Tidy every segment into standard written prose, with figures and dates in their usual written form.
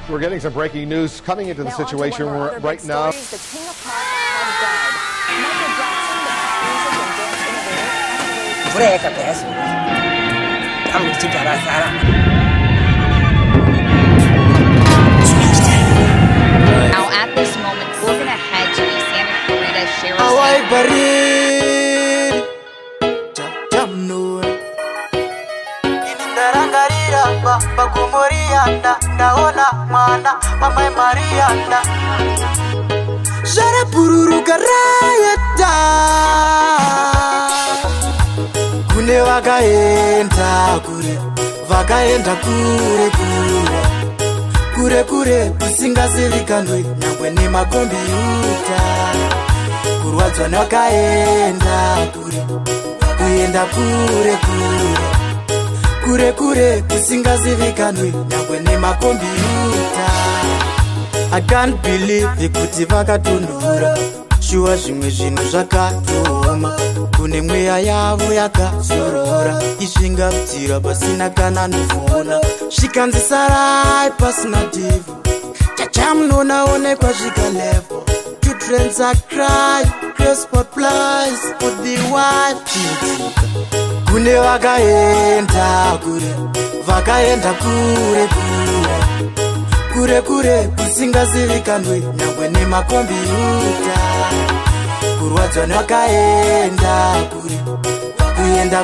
We're getting some breaking news coming into the situation right now. The King of Pop has died. Michael Jackson, the pop music and dance innovator. Now at this moment, we're going to head to the Santa Clarita Sheriff's Kune vakaenda kure kure kusingazivikanwi nyangwe nemakombiyuta kurwadzwa nevakaenda kuenda kure kusingazivikanwi nyangwe nemakombiyuta. I can't believe kuti vakatonhora shuwa zvimwe zvinhu zvakatoma kune mweya yavo yakazorora isvingabvira pasina kana nofona zvikanzisarai pasina divho chachamunonaonekwa zvikalevo two trends are cry crespot plies for the wife chidzika kune vakaenda kure kusingazivikanwi nyangwe nemakombiyuta kurwadzwa nevakaenda kuenda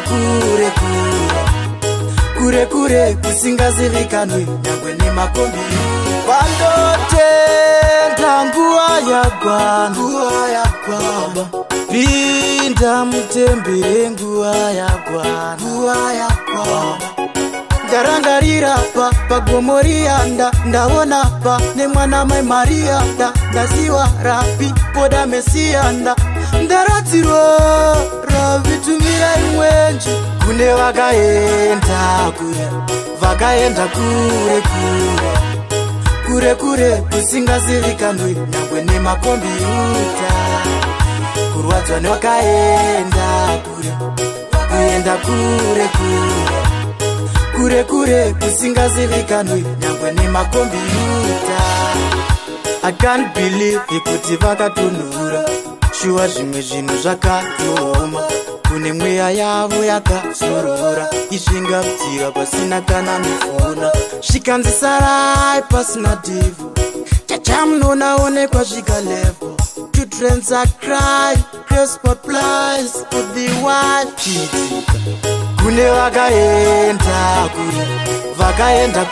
kure kusingazivikanwi nyangwe nemakombiyuta. Vandotenda nguva yakwana pinda mutembere nguva yakwana ndarangarira pagomo riyanda ndaona nemwana mai Maria ndaziwa rapi poda mesiyanda ndaratirwa ravitumira imwenje kune vakaenda kure kusingazivikanwi nyangwe nemakombiyuta kurwadzwa nevakaenda kuenda kure kusingazivikanwi nyangwe nemakombiyuta. I can't believe kuti vakatonhora shuwa zvimwe zvinhu zvakatoma kune mweya yavo yakazorora isvingabvira pasina kana nofona zvikanzisarai pasina divho chachamunonaonekwa zvikalevo two trends are cry crespot plies for the wife chidzika kune vakaenda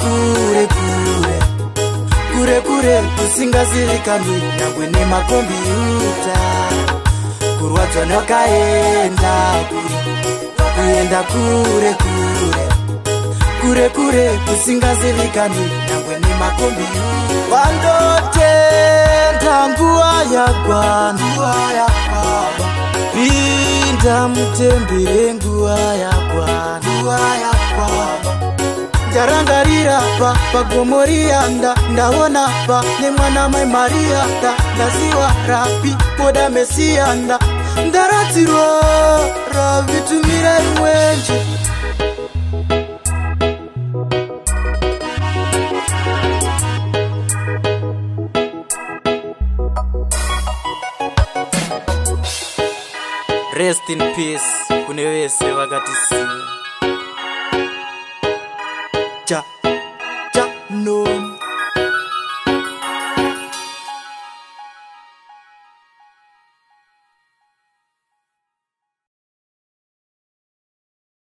kure kusingazivikanwi nyangwe nemakombiyuta kurwadzwa nevakaenda kuenda kure kusingazivikanwi nyangwe nemakombiyuta. Vandotenda nguva yakwana pinda mutembere nguva yakwana ndarangarira pagomo riyanda ndaona nemwana mai Maria ndaziwa rapi poda mesiyanda ndaratirwa ravitumira imwenje. Rest in peace kune vese vakatisiya.